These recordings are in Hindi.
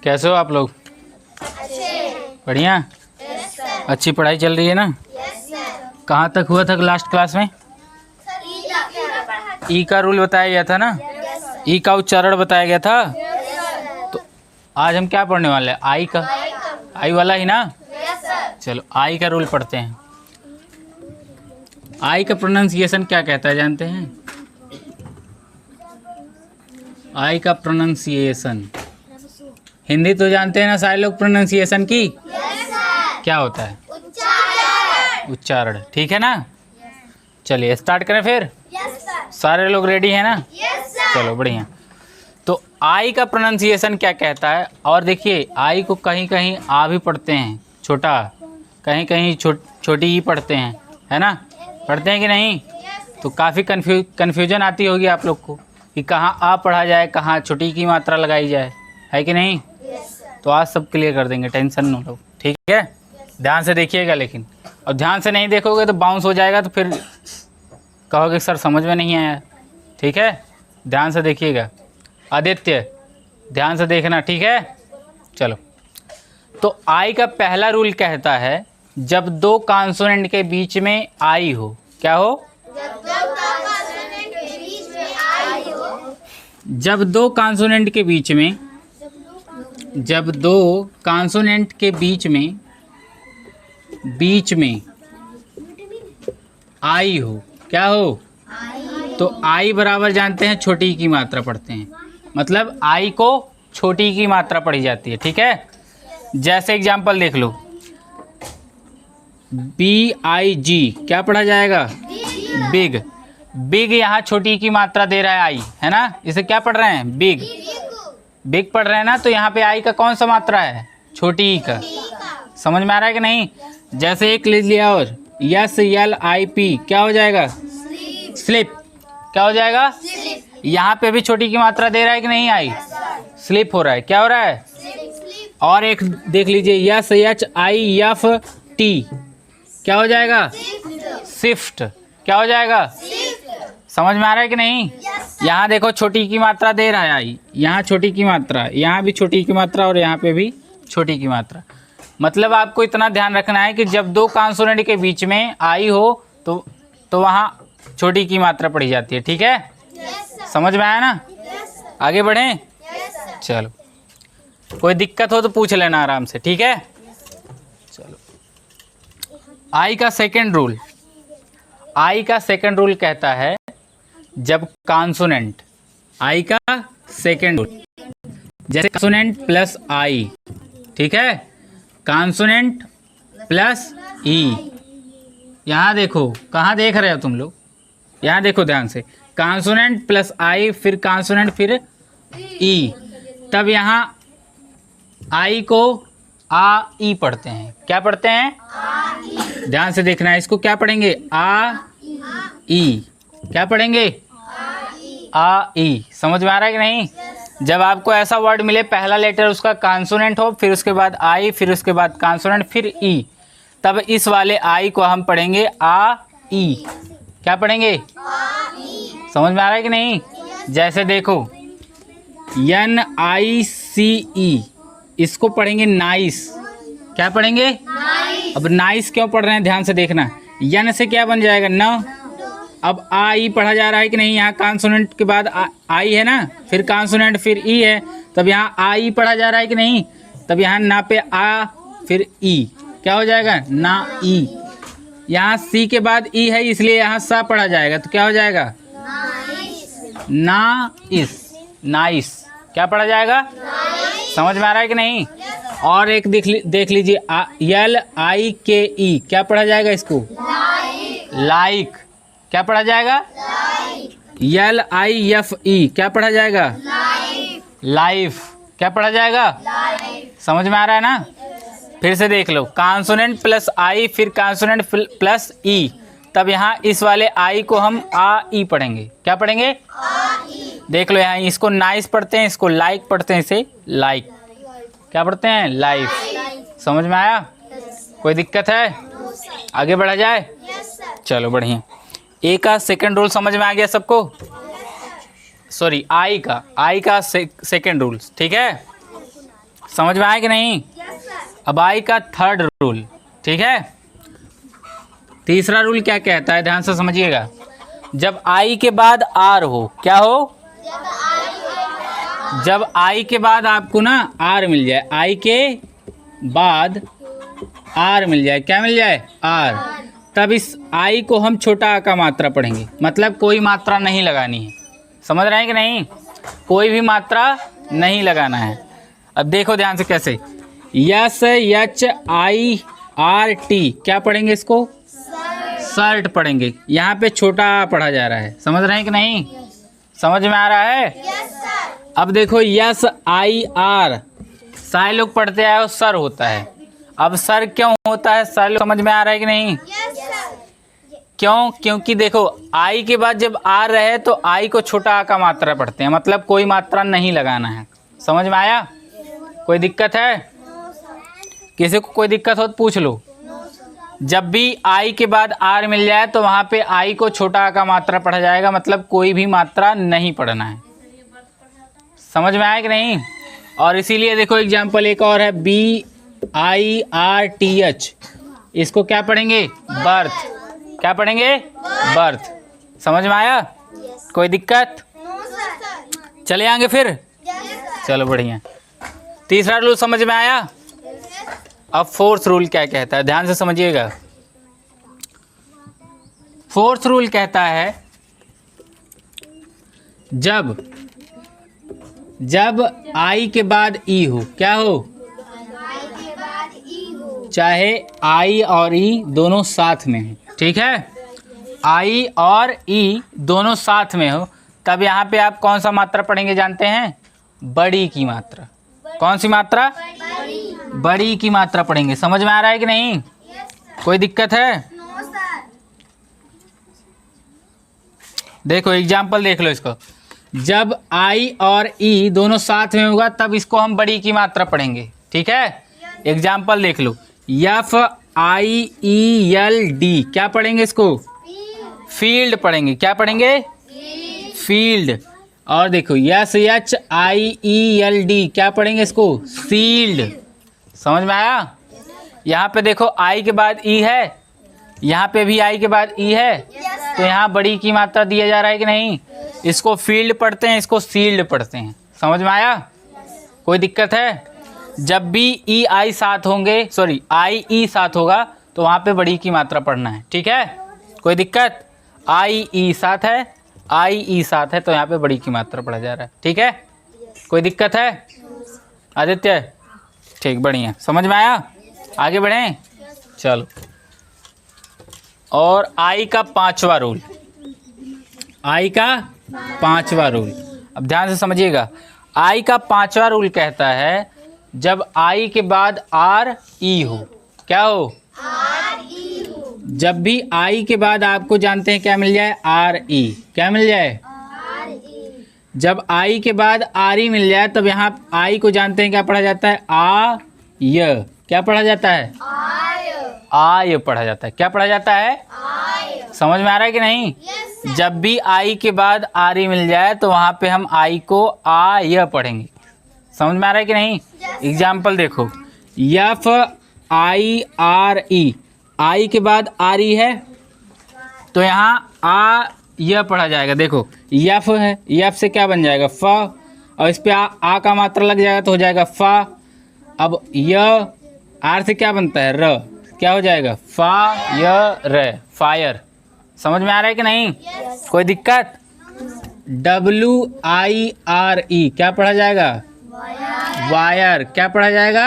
कैसे हो आप लोग? बढ़िया। अच्छी पढ़ाई चल रही है ना? कहाँ तक हुआ था लास्ट क्लास में? ई का रूल बताया गया था ना? ई का उच्चारण बताया गया था। तो आज हम क्या पढ़ने वाले हैं? आई का। आई वाला ही ना? चलो आई का रूल पढ़ते हैं। आई का प्रोनाउंसिएशन क्या कहता है जानते हैं? आई का प्रोनाउंसिएशन हिंदी तो जानते हैं ना सारे लोग प्रोनाउंसिएशन की? क्या होता है? उच्चारण। ठीक है ना? चलिए स्टार्ट करें फिर। सारे लोग रेडी हैं ना? चलो बढ़िया। तो आई का प्रोनाउंसिएशन क्या कहता है? और देखिए आई को कहीं कहीं आ भी पढ़ते हैं छोटा, कहीं कहीं छोटी ही पढ़ते हैं, है ना? पढ़ते हैं कि नहीं? तो काफ़ी कन्फ्यूजन आती होगी आप लोग को कि कहाँ आ पढ़ा जाए, कहाँ छोटी की मात्रा लगाई जाए, है कि नहीं? तो आज सब क्लियर कर देंगे, टेंशन न लो। ठीक है, ध्यान से देखिएगा लेकिन, और ध्यान से नहीं देखोगे तो बाउंस हो जाएगा, तो फिर कहोगे सर समझ में नहीं आया। ठीक है, ध्यान से देखिएगा। आदित्य ध्यान से देखना, ठीक है? चलो, तो आई का पहला रूल कहता है जब दो कॉन्सोनेंट के बीच में आई हो। क्या हो? जब दो कॉन्सोनेंट के बीच में, जब दो कॉन्सोनेंट के बीच में आई हो। क्या हो? तो आई बराबर जानते हैं छोटी की मात्रा पढ़ते हैं, मतलब आई को छोटी की मात्रा पढ़ी जाती है। ठीक है, जैसे एग्जांपल देख लो, BIG क्या पढ़ा जाएगा? बिग। बिग यहाँ छोटी की मात्रा दे रहा है आई, है ना? इसे क्या पढ़ रहे हैं? बिग। बिग पढ़ रहे हैं ना? तो यहाँ पे आई का कौन सा मात्रा है? छोटी ही का। समझ में आ रहा है कि नहीं? जैसे एक ले लिया और SLIP क्या हो जाएगा? स्लिप। क्या हो जाएगा? यहाँ पे भी छोटी की मात्रा दे रहा है कि नहीं? आई स्लिप हो रहा है। क्या हो रहा है? और एक देख लीजिए SHIFT क्या हो जाएगा? शिफ्ट। क्या हो जाएगा? समझ में आ रहा है कि नहीं? यहाँ देखो छोटी की मात्रा दे रहा है आई, यहाँ छोटी की मात्रा, यहाँ भी छोटी की मात्रा और यहाँ पे भी छोटी की मात्रा। मतलब आपको इतना ध्यान रखना है कि जब दो कॉन्सोनेंट के बीच में आई हो तो वहाँ छोटी की मात्रा पढ़ी जाती है। ठीक है, समझ में आया ना? आगे बढ़ें? चलो, कोई दिक्कत हो तो पूछ लेना आराम से। ठीक है, चलो। आई का सेकंड रूल, आई का सेकंड रूल कहता है जब कॉन्सोनेंट, आई का सेकंड रूल, जैसे कॉन्सोनेंट प्लस आई, ठीक है, कॉन्सोनेंट प्लस ई। यहाँ देखो, कहाँ देख रहे हो तुम लोग? यहाँ देखो ध्यान से, कॉन्सोनेंट प्लस आई, फिर कॉन्सोनेंट, फिर ई, तब यहाँ आई को आ ई पढ़ते हैं। क्या पढ़ते हैं? ध्यान से देखना है, इसको क्या पढ़ेंगे? आ ई। क्या पढ़ेंगे? आ ई। समझ में आ रहा है कि नहीं? जब आपको ऐसा वर्ड मिले पहला लेटर उसका कॉन्सोनेंट हो, फिर उसके बाद आई, फिर उसके बाद कॉन्सोनेंट, फिर ई, तब इस वाले आई को हम पढ़ेंगे आ ई। क्या पढ़ेंगे? समझ में आ रहा है कि नहीं? जैसे देखो NICE, इसको पढ़ेंगे नाइस। क्या पढ़ेंगे? अब नाइस क्यों पढ़ रहे हैं? ध्यान से देखना, यन से क्या बन जाएगा? न। अब आई पढ़ा जा रहा है कि नहीं? यहाँ कॉन्सोनेंट के बाद आई है ना, फिर कॉन्सोनेंट, फिर ई है, तब यहाँ आई पढ़ा जा रहा है कि नहीं? तब यहाँ ना पे आ, फिर ई, क्या हो जाएगा? ना ई। यहाँ सी के बाद ई है, इसलिए यहाँ सा पढ़ा जाएगा, तो क्या हो जाएगा? ना इस, नाइस। क्या पढ़ा जाएगा? समझ में आ रहा है कि नहीं? और एक देख लीजिए LIKE, क्या पढ़ा जाएगा इसको? लाइक। क्या पढ़ा जाएगा? LIFE, क्या पढ़ा जाएगा? लाइफ। क्या पढ़ा जाएगा? समझ में आ रहा है ना? फिर से देख लो, कॉन्सोनेंट प्लस आई, फिर कॉन्सोनेंट प्लस ई, तब यहाँ इस वाले आई को हम आ ई पढ़ेंगे। क्या पढ़ेंगे? देख लो, यहाँ इसको नाइस पढ़ते हैं, इसको लाइक पढ़ते हैं, इसे लाइक। क्या पढ़ते हैं? लाइफ। समझ में आया? कोई दिक्कत है? आगे बढ़ा जाए? चलो बढ़िया। ए का सेकंड रूल समझ में आ गया सबको? सॉरी, आई का सेकंड रूल, ठीक है? समझ में आया कि नहीं? अब आई का थर्ड रूल, ठीक है। तीसरा रूल क्या कहता है, ध्यान से समझिएगा। जब आई के बाद आर हो, क्या हो? जब आई के बाद आपको ना आर मिल जाए, आई के बाद आर मिल जाए, क्या मिल जाए? आर। तब इस आई को हम छोटा आ का मात्रा पढ़ेंगे, मतलब कोई मात्रा नहीं लगानी है। समझ रहे हैं कि नहीं? कोई भी मात्रा नहीं लगाना है। अब देखो ध्यान से कैसे। Yes H I R T, क्या पढ़ेंगे इसको? शर्ट पढ़ेंगे। यहाँ पे छोटा आ पढ़ा जा रहा है, समझ रहे हैं कि नहीं? समझ में आ रहा है? अब देखो यस आई आर, सारे लोग पढ़ते आए हो सर होता है। अब सर क्यों होता है, सर समझ में आ रहा है कि नहीं? क्यों? क्योंकि देखो आई के बाद जब आर रहे तो आई को छोटा आ का मात्रा पढ़ते हैं, मतलब कोई मात्रा नहीं लगाना है। समझ में आया? कोई दिक्कत है? किसी को कोई दिक्कत हो तो पूछ लो। जब भी आई के बाद आर मिल जाए तो वहाँ पे आई को छोटा आ का मात्रा पढ़ा जाएगा, मतलब कोई भी मात्रा नहीं पढ़ना है। समझ में आया कि नहीं? और इसीलिए देखो एग्जाम्पल एक और है, B I R T H, इसको क्या पढ़ेंगे? बर्थ। क्या पढ़ेंगे? बर्थ। समझ में आया? कोई दिक्कत? चले आएंगे फिर? चलो बढ़िया। तीसरा रूल समझ में आया? अब फोर्थ रूल क्या कहता है, ध्यान से समझिएगा। फोर्थ रूल कहता है जब आई के बाद ई हो, क्या हो? चाहे आई और ई दोनों साथ में हो, ठीक है। आई और ई दोनों साथ में हो, तब यहाँ पे आप कौन सा मात्रा पढ़ेंगे जानते हैं? बड़ी की मात्रा। कौन सी मात्रा? बड़ी की मात्रा पढ़ेंगे। समझ में आ रहा है कि नहीं? कोई दिक्कत है? देखो एग्जाम्पल देख लो इसको। जब आई और ई दोनों साथ में होगा तब इसको हम बड़ी की मात्रा पढ़ेंगे, ठीक है। एग्जाम्पल देख लो, F I E L D, क्या पढ़ेंगे इसको? फील्ड पढ़ेंगे। क्या पढ़ेंगे? फील्ड। और देखो S H I E L D, क्या पढ़ेंगे इसको? सील्ड। समझ में आया? यहाँ पे देखो आई के बाद ई है, यहाँ पे भी आई के बाद ई है, तो यहाँ बड़ी की मात्रा दिया जा रहा है कि नहीं? इसको फील्ड पढ़ते हैं, इसको सील्ड पढ़ते हैं। समझ में आया? कोई दिक्कत है? जब भी ई आई साथ होंगे, सॉरी आई ई साथ होगा तो वहाँ पे बड़ी की मात्रा पढ़ना है, ठीक है। कोई दिक्कत? आई ई साथ है, आई ई साथ है, तो यहाँ पे बड़ी की मात्रा पढ़ा जा रहा है, ठीक है। कोई दिक्कत है आदित्य? ठीक, बढ़िया। समझ में आया? आगे बढ़ें? चलो। और आई का पांचवा रूल, आई का पांचवा रूल, अब ध्यान से समझिएगा। आई का पांचवा रूल कहता है जब आई के बाद आर ई हो, क्या हो? जब भी आई के बाद आपको जानते हैं क्या मिल जाए? R E. क्या मिल जाए? जब आई के बाद आर ई मिल जाए तब यहाँ आई को जानते हैं क्या पढ़ा जाता है? आ य। क्या पढ़ा जाता है? आय पढ़ा जाता है। क्या पढ़ा जाता है? समझ में आ रहा है कि नहीं? जब भी आई के बाद आर ई मिल जाए तो वहाँ पे हम आई को आ य पढ़ेंगे। समझ में आ रहा है कि नहीं? एग्जाम्पल देखो, एफ आई आर ई, आई के बाद आर ई है तो यहाँ आ य पढ़ा जाएगा। देखो यफ है, यफ से क्या बन जाएगा? फ, और इस पे आ का मात्रा लग जाएगा तो हो जाएगा फा। अब य, आर से क्या बनता है? र, क्या हो जाएगा? फा य र, फायर। समझ में आ रहा है कि नहीं? कोई दिक्कत? डब्ल्यू आई आर ई, क्या पढ़ा जाएगा? वायर। क्या पढ़ा जाएगा?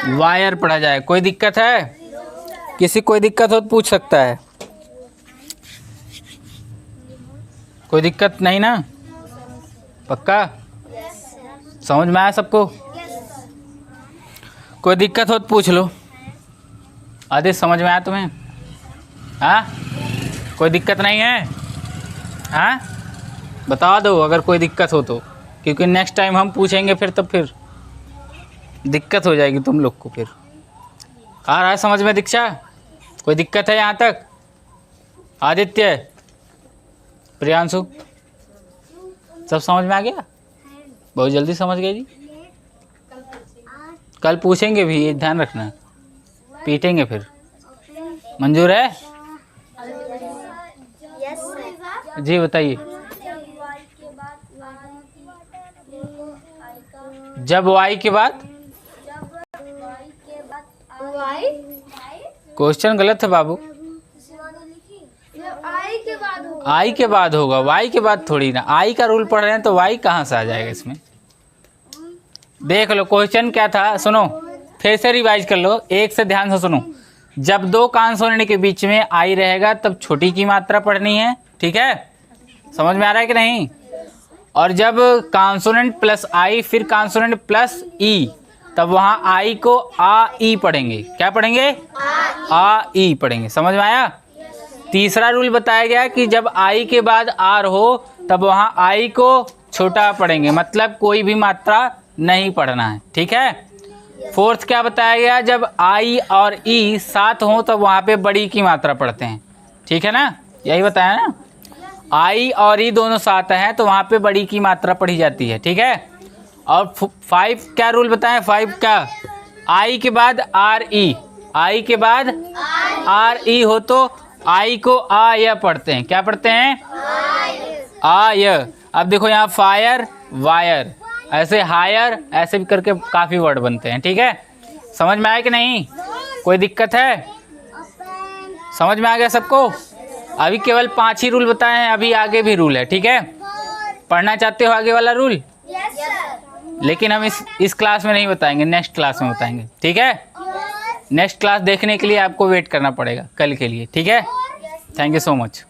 वायर पढ़ा जाएगा। कोई दिक्कत है? किसी कोई दिक्कत हो तो पूछ सकता है। कोई दिक्कत नहीं ना? पक्का? समझ में आया सबको? कोई दिक्कत हो तो पूछ लो। आदि समझ में आया तुम्हें? हाँ, कोई दिक्कत नहीं है? हाँ, बता दो अगर कोई दिक्कत हो तो, क्योंकि नेक्स्ट टाइम हम पूछेंगे फिर, तब फिर दिक्कत हो जाएगी तुम लोग को। फिर आ रहा है समझ में दीक्षा? कोई दिक्कत है यहाँ तक? आदित्य, प्रियांशु, सब समझ में आ गया? बहुत जल्दी समझ गए जी। कल पूछेंगे भी, ये ध्यान रखना, पीटेंगे फिर। मंजूर है? जी बताइए। जब y के बाद, क्वेश्चन गलत है बाबू। आई के बाद होगा, वाई के बाद थोड़ी ना। आई का रूल पढ़ रहे हैं तो वाई कहाँ से आ जाएगा इसमें? देख लो क्वेश्चन क्या था, सुनो फिर से रिवाइज कर लो, एक से ध्यान से सुनो। जब दो कांसोनेंट के बीच में आई रहेगा तब छोटी की मात्रा पढ़नी है, ठीक है? समझ में आ रहा है कि नहीं? और जब कांसोनेंट प्लस आई फिर कांसोनेंट प्लस ई, तब वहाँ आई को आ ई पढ़ेंगे। क्या पढ़ेंगे? आ ई पढ़ेंगे। समझ में आया? तीसरा रूल बताया गया कि जब आई के बाद आर हो तब वहाँ आई को छोटा पढ़ेंगे, मतलब कोई भी मात्रा नहीं पढ़ना है, ठीक है? फोर्थ क्या बताया गया? जब आई और ई साथ हो तब वहाँ पे बड़ी की मात्रा पढ़ते हैं, ठीक है ना? यही बताया ना? आई और ई दोनों साथ हैं तो वहाँ पे बड़ी की मात्रा पढ़ी जाती है, ठीक है? और 5 क्या रूल बताएं? 5 क्या? आई के बाद आर ई, आई के बाद आर ई हो तो आई को आ य पढ़ते हैं। क्या पढ़ते हैं? आ य। अब देखो यहाँ फायर, वायर, ऐसे हायर, ऐसे भी करके काफ़ी वर्ड बनते हैं, ठीक है? समझ में आया कि नहीं? कोई दिक्कत है? समझ में आ गया सबको? अभी केवल 5 ही रूल बताए हैं, अभी आगे भी रूल है, ठीक है? पढ़ना चाहते हो आगे वाला रूल? लेकिन हम इस क्लास में नहीं बताएंगे, नेक्स्ट क्लास में बताएंगे, ठीक है? नेक्स्ट क्लास देखने के लिए आपको वेट करना पड़ेगा कल के लिए, ठीक है? Thank you so much.